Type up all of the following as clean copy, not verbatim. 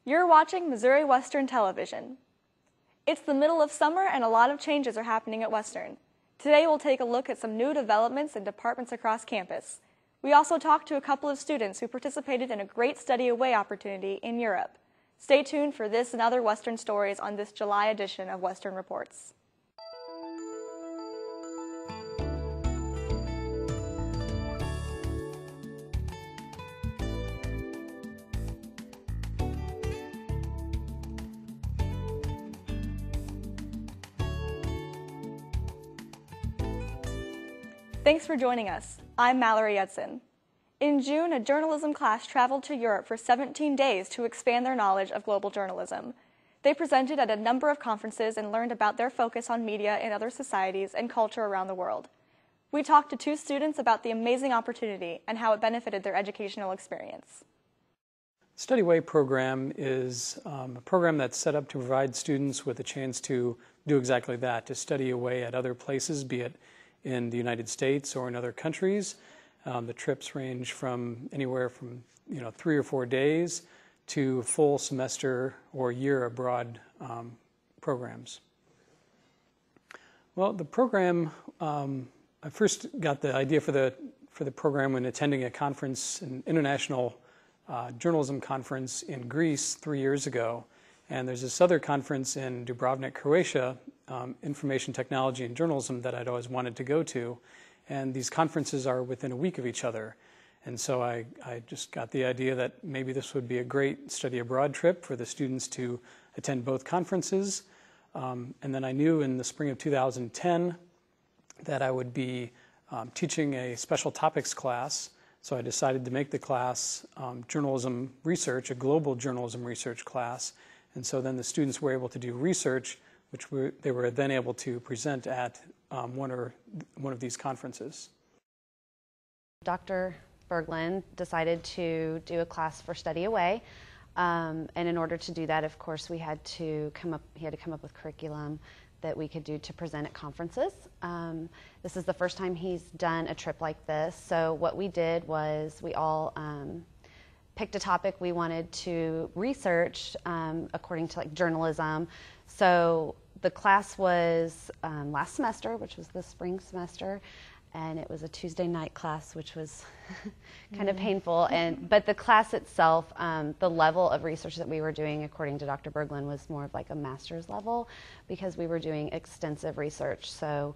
You're watching Missouri Western Television. It's the middle of summer and a lot of changes are happening at Western. Today we'll take a look at some new developments in departments across campus. We also talked to a couple of students who participated in a great study away opportunity in Europe. Stay tuned for this and other Western stories on this July edition of Western Reports. Thanks for joining us. I'm Mallory Edson. In June, a journalism class traveled to Europe for 17 days to expand their knowledge of global journalism. They presented at a number of conferences and learned about their focus on media in other societies and culture around the world. We talked to two students about the amazing opportunity and how it benefited their educational experience. The Study Away program is a program that's set up to provide students with a chance to do exactly that, to study away at other places, be it in the United States or in other countries. The trips range from anywhere from 3 or 4 days to full semester or year abroad programs. Well, the program, I first got the idea for the program when attending a conference, an international journalism conference in Greece 3 years ago. And there's this other conference in Dubrovnik, Croatia, Information Technology and Journalism, that I'd always wanted to go to. And these conferences are within a week of each other. And so I just got the idea that maybe this would be a great study abroad trip for the students to attend both conferences. And then I knew in the spring of 2010 that I would be teaching a special topics class. So I decided to make the class journalism research, a global journalism research class. And so then the students were able to do research, which they were then able to present at one of these conferences. Dr. Berglund decided to do a class for Study Away, and in order to do that, of course, he had to come up with curriculum that we could do to present at conferences. This is the first time he's done a trip like this, so what we did was we all picked a topic we wanted to research according to journalism. So the class was last semester, which was the spring semester, and it was a Tuesday night class, which was kind of painful. But the class itself, the level of research that we were doing, according to Dr. Berglund, was more of like a master's level because we were doing extensive research. So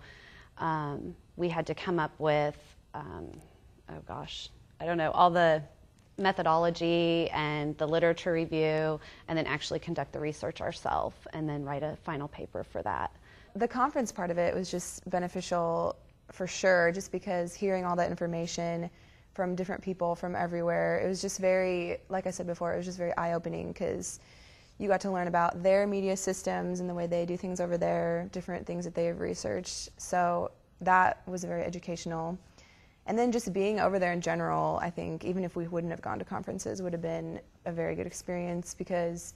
we had to come up with, all the methodology and the literature review, and then actually conduct the research ourselves and then write a final paper for that. The conference part of it was just beneficial for sure, just because hearing all that information from different people from everywhere, it was just very, like I said before, it was just very eye-opening because you got to learn about their media systems and the way they do things over there, different things that they have researched. So that was very educational. And then just being over there in general, I think even if we wouldn't have gone to conferences, would have been a very good experience because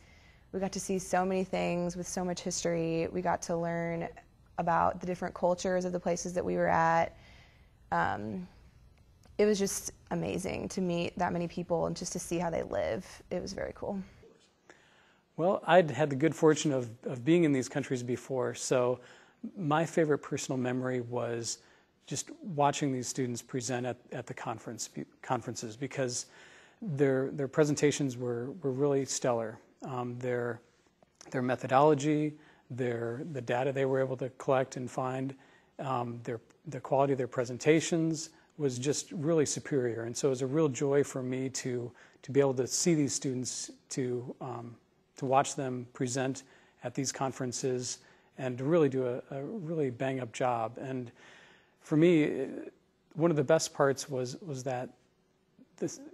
we got to see so many things with so much history. We got to learn about the different cultures of the places that we were at. It was just amazing to meet that many people and just to see how they live. It was very cool. Well, I'd had the good fortune of being in these countries before, so my favorite personal memory was just watching these students present at the conferences because their presentations were really stellar. Their methodology, the data they were able to collect and find, the quality of their presentations was just really superior. And so it was a real joy for me to be able to see these students, to watch them present at these conferences and to really do a really bang-up job. And for me, one of the best parts was that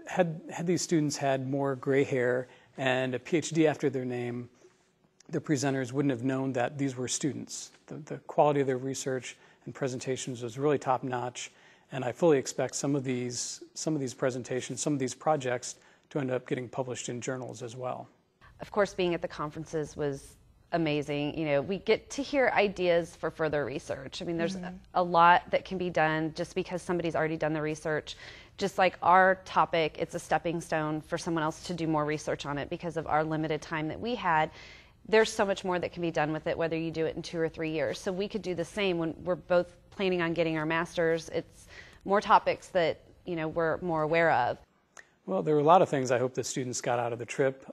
had these students had more gray hair and a PhD after their name, the presenters wouldn't have known that these were students. The quality of their research and presentations was really top-notch, and I fully expect some of these presentations, some of these projects to end up getting published in journals as well. Of course, being at the conferences was amazing. We get to hear ideas for further research. I mean, there's a lot that can be done just because somebody's already done the research. just like our topic, it's a stepping stone for someone else to do more research on it because of our limited time that we had. There's so much more that can be done with it, whether you do it in 2 or 3 years. So we could do the same when we're both planning on getting our master's. It's more topics that, you know, we're more aware of. Well, there were a lot of things I hope the students got out of the trip.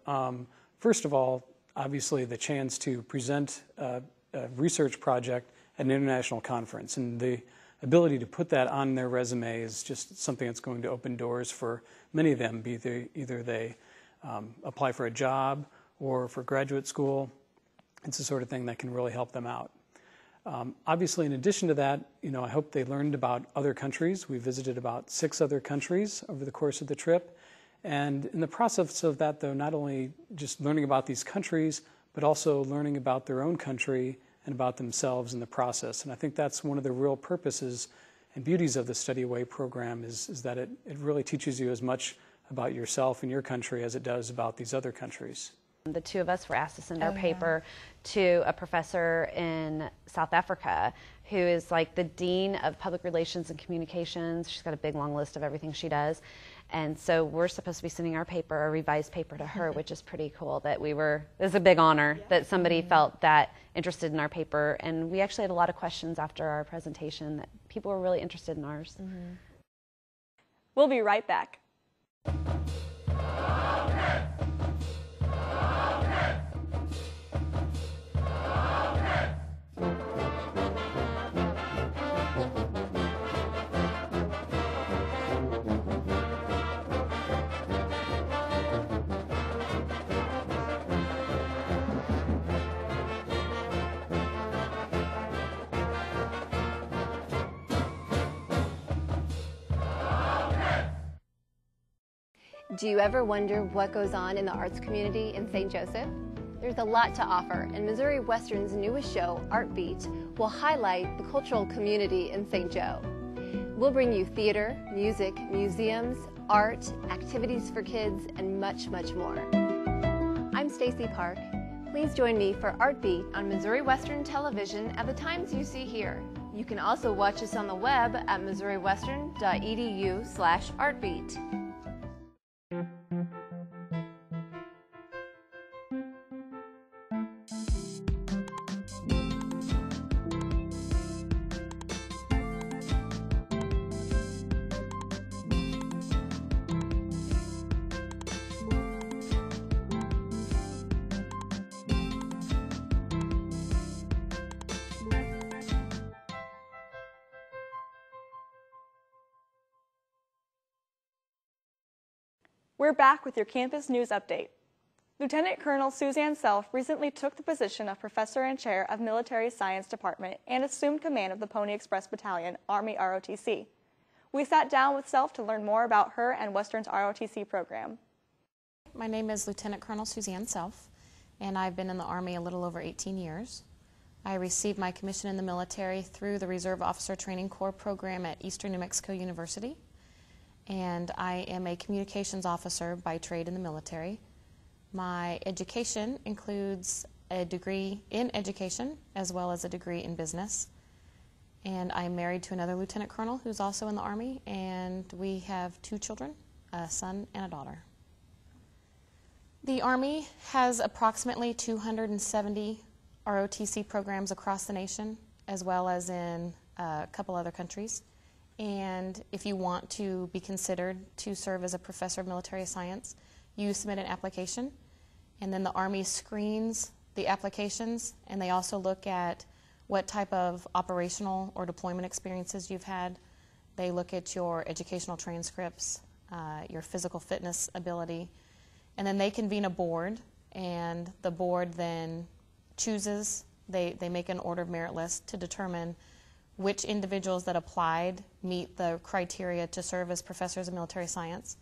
First of all, obviously the chance to present a research project at an international conference, and the ability to put that on their resume is just something that's going to open doors for many of them, either they apply for a job or for graduate school. It's the sort of thing that can really help them out. Obviously, in addition to that, you know, I hope they learned about other countries. We visited about 6 other countries over the course of the trip. And in the process of that, though, not only just learning about these countries, but also learning about their own country and about themselves in the process. And I think that's one of the real purposes and beauties of the Study Away program is that it really teaches you as much about yourself and your country as it does about these other countries. The 2 of us were asked to send our paper to a professor in South Africa who is like the dean of public relations and communications. She's got a big long list of everything she does. And so we're supposed to be sending our paper, a revised paper, to her, which is pretty cool that it was a big honor that somebody felt that interested in our paper. And we actually had a lot of questions after our presentation that people were really interested in ours. We'll be right back. Do you ever wonder what goes on in the arts community in St. Joseph? There's a lot to offer, and Missouri Western's newest show, Art Beat, will highlight the cultural community in St. Joe. We'll bring you theater, music, museums, art, activities for kids, and much, much more. I'm Stacy Park. Please join me for Art Beat on Missouri Western Television at the times you see here. You can also watch us on the web at missouriwestern.edu/artbeat. We're back with your campus news update. Lieutenant Colonel Suzanne Self recently took the position of Professor and Chair of Military Science Department and assumed command of the Pony Express Battalion, Army ROTC. We sat down with Self to learn more about her and Western's ROTC program. My name is Lieutenant Colonel Suzanne Self, and I've been in the Army a little over 18 years. I received my commission in the military through the Reserve Officer Training Corps program at Eastern New Mexico University, and I am a communications officer by trade in the military. My education includes a degree in education as well as a degree in business. And I'm married to another lieutenant colonel who's also in the Army, and we have 2 children, a son and a daughter. The Army has approximately 270 ROTC programs across the nation, as well as in a couple other countries. And if you want to be considered to serve as a professor of military science, you submit an application, and then the Army screens the applications, and they also look at what type of operational or deployment experiences you've had. They look at your educational transcripts, your physical fitness ability, and then they convene a board, and the board then chooses, they make an order of merit list to determine which individuals that applied meet the criteria to serve as professors of military science.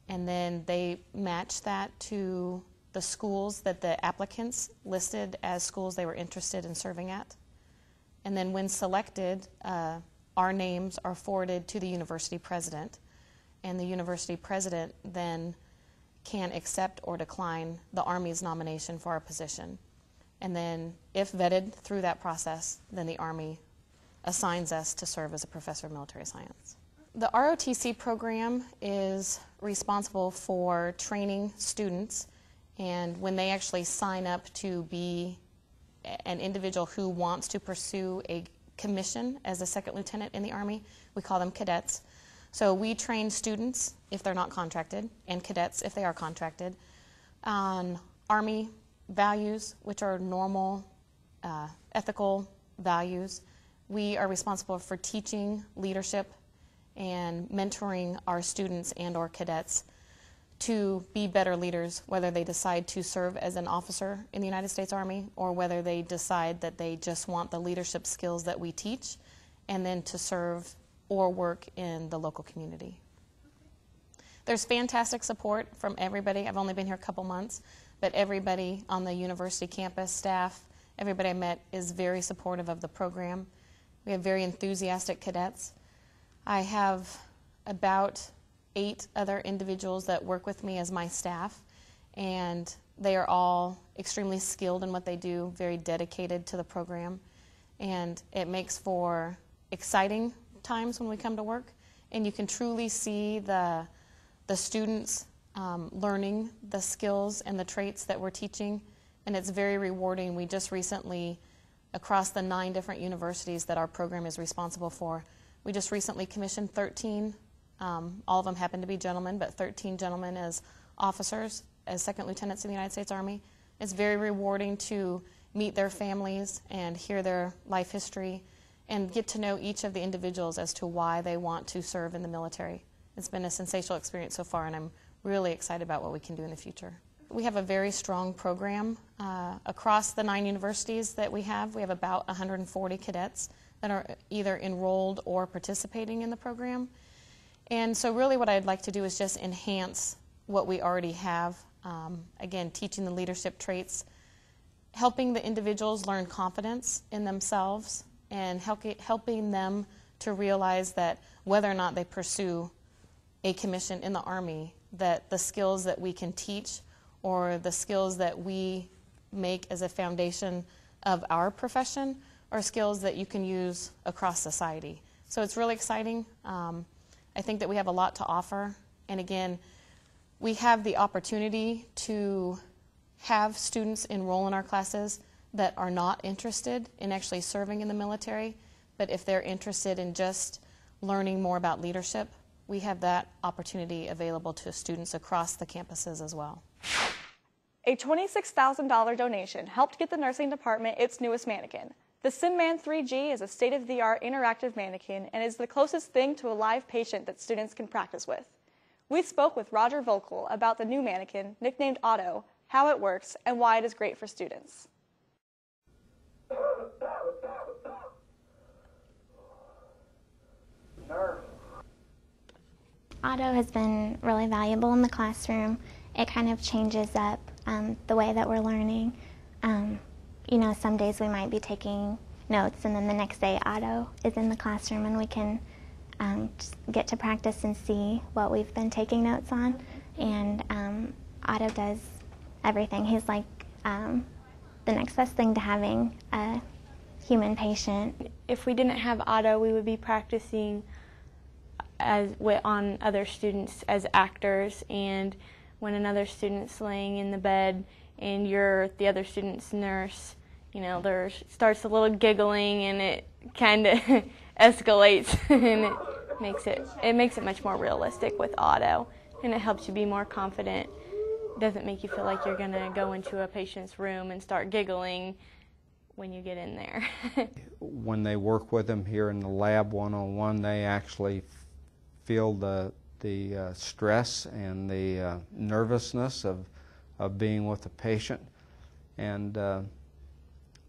And then they match that to the schools that the applicants listed as schools they were interested in serving at. And then when selected, our names are forwarded to the university president. And the university president then can accept or decline the Army's nomination for our position. And then if vetted through that process, then the Army assigns us to serve as a professor of military science. The ROTC program is responsible for training students, and when they actually sign up to be an individual who wants to pursue a commission as a second lieutenant in the Army, we call them cadets. So we train students if they're not contracted, and cadets if they are contracted, on Army values, which are normal ethical values. We are responsible for teaching leadership and mentoring our students and or cadets to be better leaders, whether they decide to serve as an officer in the United States Army or whether they decide that they just want the leadership skills that we teach and then to serve or work in the local community. There's fantastic support from everybody. I've only been here a couple months, but everybody on the university campus, staff, everybody I met is very supportive of the program. We have very enthusiastic cadets. I have about 8 other individuals that work with me as my staff, and they are all extremely skilled in what they do, very dedicated to the program, and it makes for exciting times when we come to work, and you can truly see the students learning the skills and the traits that we're teaching, and it's very rewarding. We just recently, across the 9 different universities that our program is responsible for, we just recently commissioned 13, all of them happen to be gentlemen, but 13 gentlemen as officers, as second lieutenants in the United States Army. It's very rewarding to meet their families and hear their life history and get to know each of the individuals as to why they want to serve in the military. It's been a sensational experience so far, and I'm really excited about what we can do in the future. We have a very strong program. Across the 9 universities that we have about 140 cadets that are either enrolled or participating in the program. And so really what I'd like to do is just enhance what we already have. Again, teaching the leadership traits, helping the individuals learn confidence in themselves, and helping them to realize that whether or not they pursue a commission in the Army, that the skills that we can teach or the skills that we make as a foundation of our profession are skills that you can use across society. So it's really exciting. I think that we have a lot to offer. And again, we have the opportunity to have students enroll in our classes that are not interested in actually serving in the military, but if they're interested in just learning more about leadership, we have that opportunity available to students across the campuses as well. A $26,000 donation helped get the nursing department its newest mannequin. The SimMan 3G is a state-of-the-art interactive mannequin and is the closest thing to a live patient that students can practice with. We spoke with Roger Volkel about the new mannequin, nicknamed Otto, how it works, and why it is great for students. Otto has been really valuable in the classroom. It kind of changes up the way that we're learning. You know, some days we might be taking notes, and then the next day Otto is in the classroom and we can just get to practice and see what we've been taking notes on. And Otto does everything. He's like the next best thing to having a human patient. If we didn't have Otto, we would be practicing on other students as actors, and when another student's laying in the bed and you're the other student's nurse, you know, there starts a little giggling and it kind of escalates and it makes it much more realistic with Otto, and it helps you be more confident. It doesn't make you feel like you're going to go into a patient's room and start giggling when you get in there. When they work with them here in the lab one-on-one, they actually feel the stress and the nervousness of being with a patient, and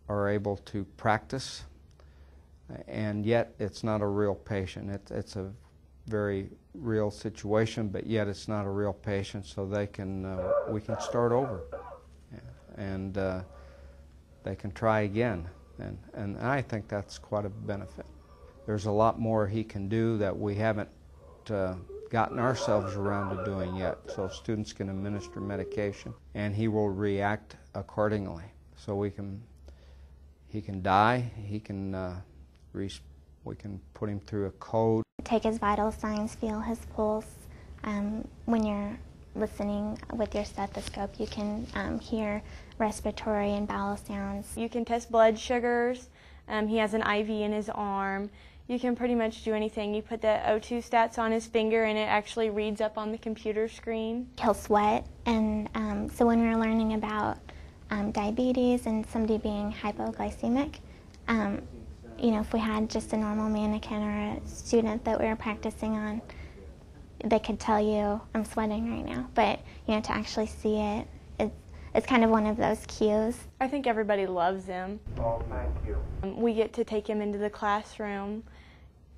are able to practice, and yet it's not a real patient. It's a very real situation, but yet it's not a real patient, so they can we can start over, and they can try again, and I think that's quite a benefit. There's a lot more he can do that we haven't gotten ourselves around to doing yet. So students can administer medication and he will react accordingly. So he can die, we can put him through a code. take his vital signs, feel his pulse. When you're listening with your stethoscope, you can hear respiratory and bowel sounds. You can test blood sugars. He has an IV in his arm. You can pretty much do anything. You put the O2 stats on his finger and it actually reads up on the computer screen. He'll sweat, and so when we were learning about diabetes and somebody being hypoglycemic, you know, if we had just a normal mannequin or a student that we were practicing on, they could tell you, I'm sweating right now. But, you know, to actually see it, it's kind of one of those cues. I think everybody loves him. Oh, thank you. We get to take him into the classroom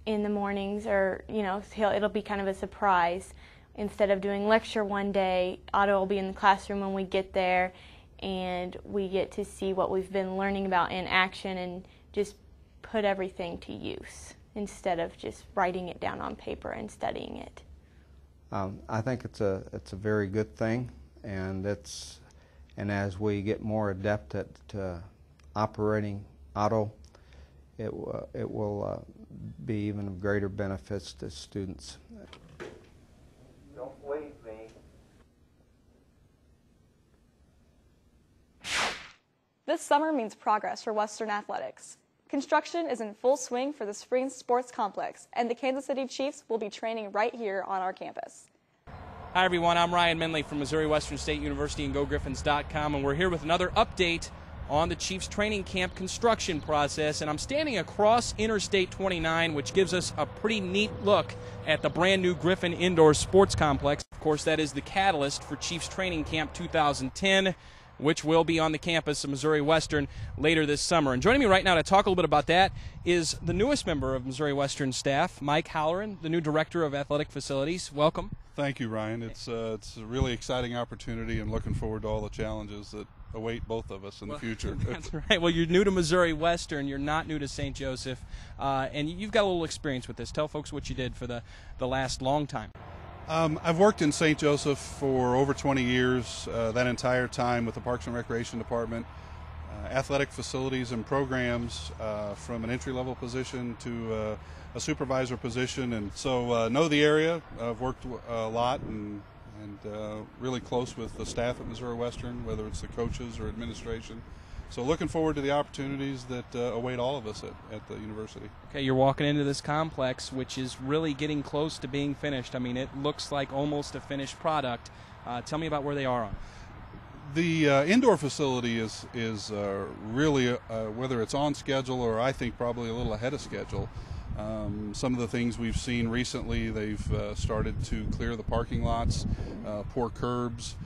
in the mornings, or, you know, it'll be kind of a surprise. Instead of doing lecture one day, Otto will be in the classroom when we get there, and we get to see what we've been learning about in action and just put everything to use instead of just writing it down on paper and studying it. I think it's a very good thing, and as we get more adept at operating Otto, it will be even of greater benefits to students. Don't leave me. This summer means progress for Western athletics. Construction is in full swing for the spring sports complex, and the Kansas City Chiefs will be training right here on our campus. Hi everyone, I'm Ryan Minley from Missouri Western State University and GoGriffins.com, and we're here with another update on the Chiefs training camp construction process. And I'm standing across Interstate 29, which gives us a pretty neat look at the brand new Griffin Indoor Sports Complex. Of course, that is the catalyst for Chiefs Training Camp 2010, which will be on the campus of Missouri Western later this summer. And joining me right now to talk a little bit about that is the newest member of Missouri Western staff, Mike Halloran, the new Director of Athletic Facilities. Welcome. Thank you, Ryan. It's a really exciting opportunity, and looking forward to all the challenges that await both of us in the future. That's right. Well, you're new to Missouri Western. You're not new to St. Joseph, and you've got a little experience with this. Tell folks what you did for the last long time. I've worked in St. Joseph for over 20 years, that entire time with the Parks and Recreation Department, athletic facilities and programs, from an entry-level position to a supervisor position, and so know the area. I've worked a lot and really close with the staff at Missouri Western, whether it's the coaches or administration. So looking forward to the opportunities that await all of us at the university. Okay, you're walking into this complex, which is really getting close to being finished. I mean, it looks like almost a finished product. Tell me about where they are on. The indoor facility is really, whether it's on schedule or I think probably a little ahead of schedule. Some of the things we've seen recently, they've started to clear the parking lots, pour curbs,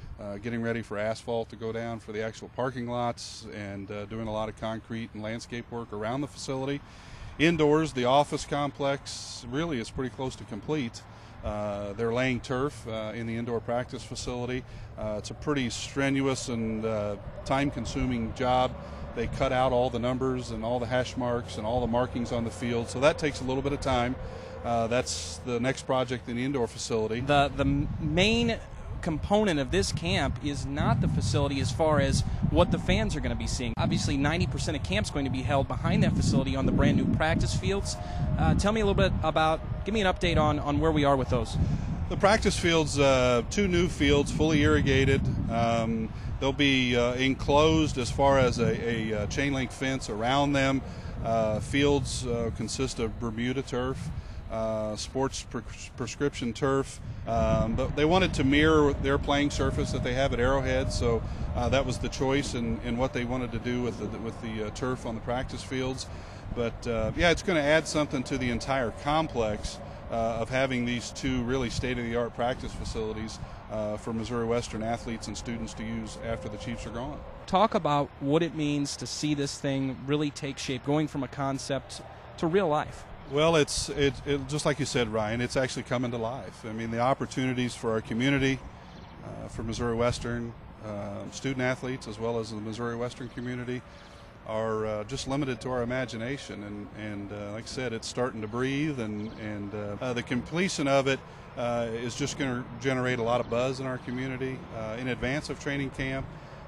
getting ready for asphalt to go down for the actual parking lots, and doing a lot of concrete and landscape work around the facility. Indoors, the office complex really is pretty close to complete. They're laying turf in the indoor practice facility. It's a pretty strenuous and time-consuming job. They cut out all the numbers and all the hash marks and all the markings on the field, so that takes a little bit of time. That's the next project in the indoor facility. The main component of this camp is not the facility as far as what the fans are going to be seeing. Obviously, 90% of camp's going to be held behind that facility on the brand new practice fields. Tell me a little bit give me an update on where we are with those. The practice fields, 2 new fields, fully irrigated. They'll be enclosed as far as a chain link fence around them. Fields consist of Bermuda turf, sports prescription turf, but they wanted to mirror their playing surface that they have at Arrowhead, so that was the choice in what they wanted to do with the turf on the practice fields. But yeah, it's going to add something to the entire complex of having these 2 really state-of-the-art practice facilities for Missouri Western athletes and students to use after the Chiefs are gone. Talk about what it means to see this thing really take shape, going from a concept to real life. Well, it's just like you said, Ryan, it's actually coming to life. I mean, the opportunities for our community, for Missouri Western student athletes, as well as the Missouri Western community, are just limited to our imagination. And like I said, it's starting to breathe, and the completion of it is just going to generate a lot of buzz in our community in advance of training camp.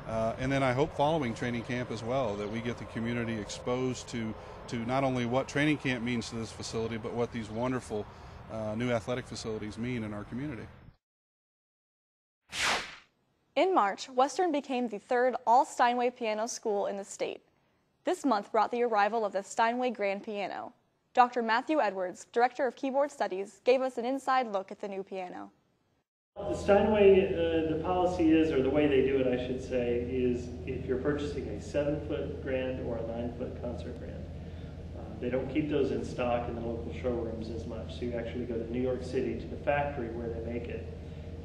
And then I hope following training camp as well, that we get the community exposed to not only what training camp means to this facility, but what these wonderful new athletic facilities mean in our community. In March, Western became the third all-Steinway piano school in the state. This month brought the arrival of the Steinway Grand Piano. Dr. Matthew Edwards, Director of Keyboard Studies, gave us an inside look at the new piano. The Steinway, the policy is, or the way they do it, I should say, is if you're purchasing a 7-foot grand or a 9-foot concert grand. They don't keep those in stock in the local showrooms as much, so you actually go to New York City to the factory where they make it,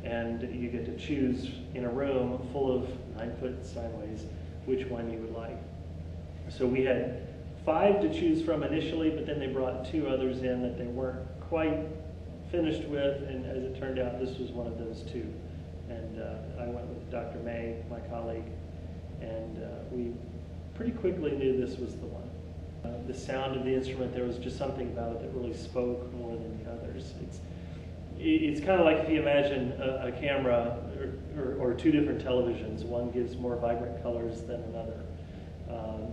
and you get to choose in a room full of 9-foot Steinways which one you would like. So we had 5 to choose from initially, but then they brought 2 others in that they weren't quite finished with, and as it turned out, this was one of those 2. And I went with Dr. May, my colleague, and we pretty quickly knew this was the one. The sound of the instrument, there was just something about it that really spoke more than the others. It's kind of like if you imagine a camera or 2 different televisions. One gives more vibrant colors than another.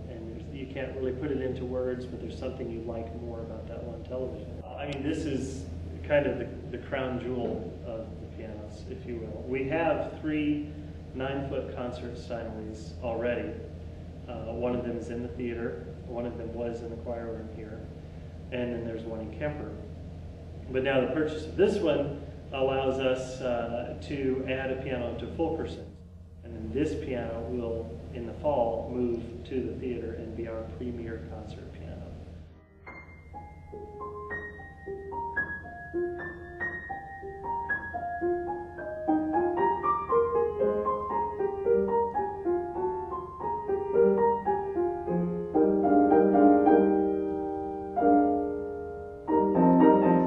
And you can't really put it into words, but there's something you like more about that one television. I mean, this is kind of the crown jewel of the pianos, if you will. We have 3 9-foot concert Steinways already. One of them is in the theater, one of them was in the choir room here, and then there's one in Kemper. But now the purchase of this one allows us to add a piano to Fulkerson. And then this piano will, in the fall, move to the theater and be our premier concert piano.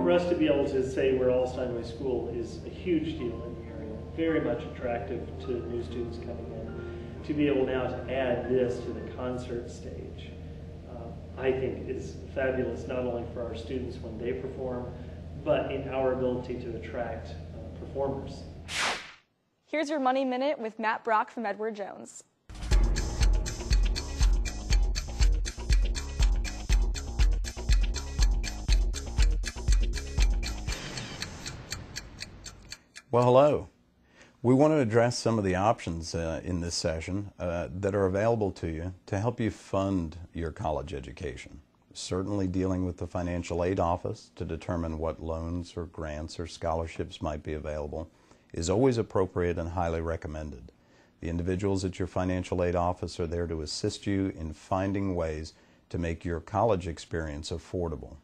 For us to be able to say we're all Steinway School is a huge deal in the area, very much attractive to new students coming in. To be able now to add this to the concert stage, I think is fabulous, not only for our students when they perform, but in our ability to attract performers. Here's your Money Minute with Matt Brock from Edward Jones. Well, hello. We want to address some of the options in this session that are available to you to help you fund your college education. Certainly dealing with the financial aid office to determine what loans or grants or scholarships might be available is always appropriate and highly recommended. The individuals at your financial aid office are there to assist you in finding ways to make your college experience affordable.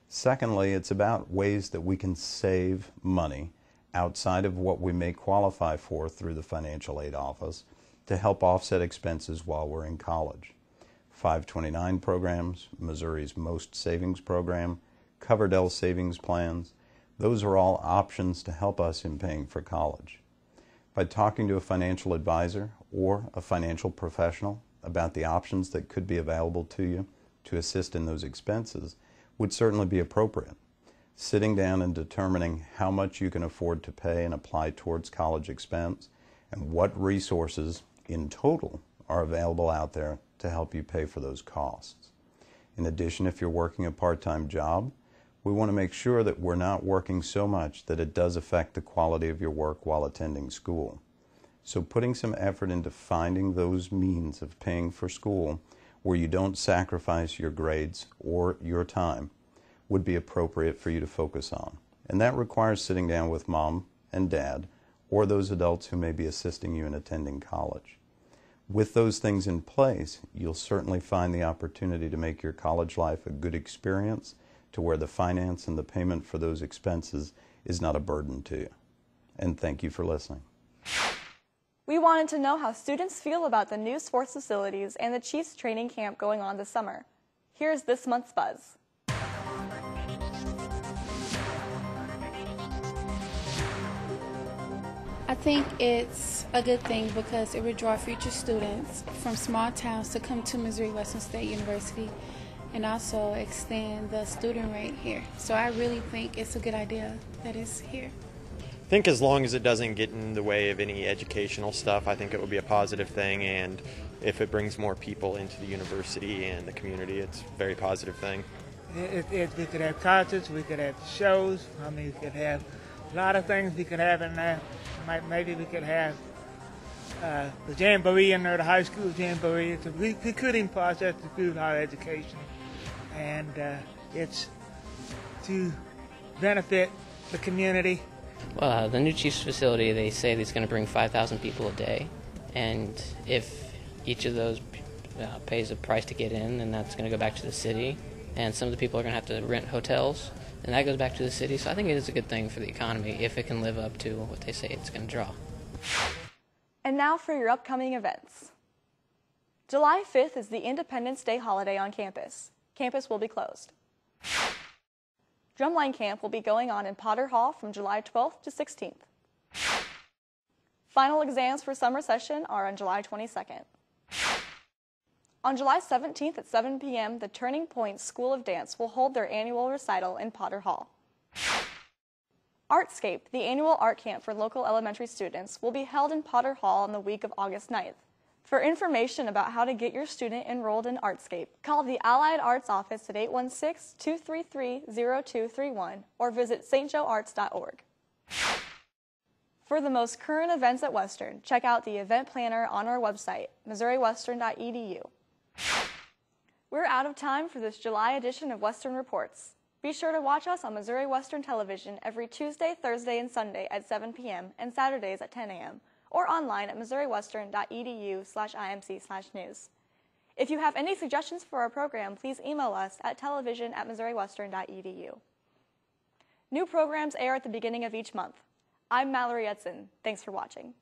Secondly, it's about ways that we can save money outside of what we may qualify for through the financial aid office to help offset expenses while we're in college. 529 programs, Missouri's Most Savings Program, Coverdell Savings Plans, those are all options to help us in paying for college. By talking to a financial advisor or a financial professional about the options that could be available to you to assist in those expenses would certainly be appropriate. Sitting down and determining how much you can afford to pay and apply towards college expense and what resources in total are available out there to help you pay for those costs. In addition, if you're working a part-time job, we want to make sure that we're not working so much that it does affect the quality of your work while attending school. So putting some effort into finding those means of paying for school where you don't sacrifice your grades or your time would be appropriate for you to focus on. And that requires sitting down with mom and dad or those adults who may be assisting you in attending college. With those things in place, you'll certainly find the opportunity to make your college life a good experience to where the finance and the payment for those expenses is not a burden to you. And thank you for listening. We wanted to know how students feel about the new sports facilities and the Chiefs training camp going on this summer. Here's this month's buzz. I think it's a good thing because it would draw future students from small towns to come to Missouri Western State University and also extend the student rate here. So I really think it's a good idea that it's here. I think as long as it doesn't get in the way of any educational stuff, I think it would be a positive thing, and if it brings more people into the university and the community, it's a very positive thing. We could have concerts, we could have shows. I mean, we could have a lot of things we could have in there. Maybe we could have the jamboree in there, the high school jamboree. It's a recruiting process to improve higher education, and it's to benefit the community. Well, the new Chiefs facility, they say it's going to bring 5,000 people a day, and if each of those pays a price to get in, then that's going to go back to the city, and some of the people are going to have to rent hotels, and that goes back to the city. So I think it is a good thing for the economy if it can live up to what they say it's going to draw. And now for your upcoming events. July 5th is the Independence Day holiday on campus. Campus will be closed. Drumline Camp will be going on in Potter Hall from July 12th to 16th. Final exams for summer session are on July 22nd. On July 17th at 7 p.m., the Turning Point School of Dance will hold their annual recital in Potter Hall. Artscape, the annual art camp for local elementary students, will be held in Potter Hall on the week of August 9th. For information about how to get your student enrolled in Artscape, call the Allied Arts office at 816-233-0231 or visit stjoearts.org. For the most current events at Western, check out the event planner on our website, missouriwestern.edu. We're out of time for this July edition of Western Reports. Be sure to watch us on Missouri Western Television every Tuesday, Thursday, and Sunday at 7 p.m. and Saturdays at 10 a.m. or online at missouriwestern.edu/imc/news. If you have any suggestions for our program, please email us at television@missouriwestern.edu. New programs air at the beginning of each month. I'm Mallory Edson. Thanks for watching.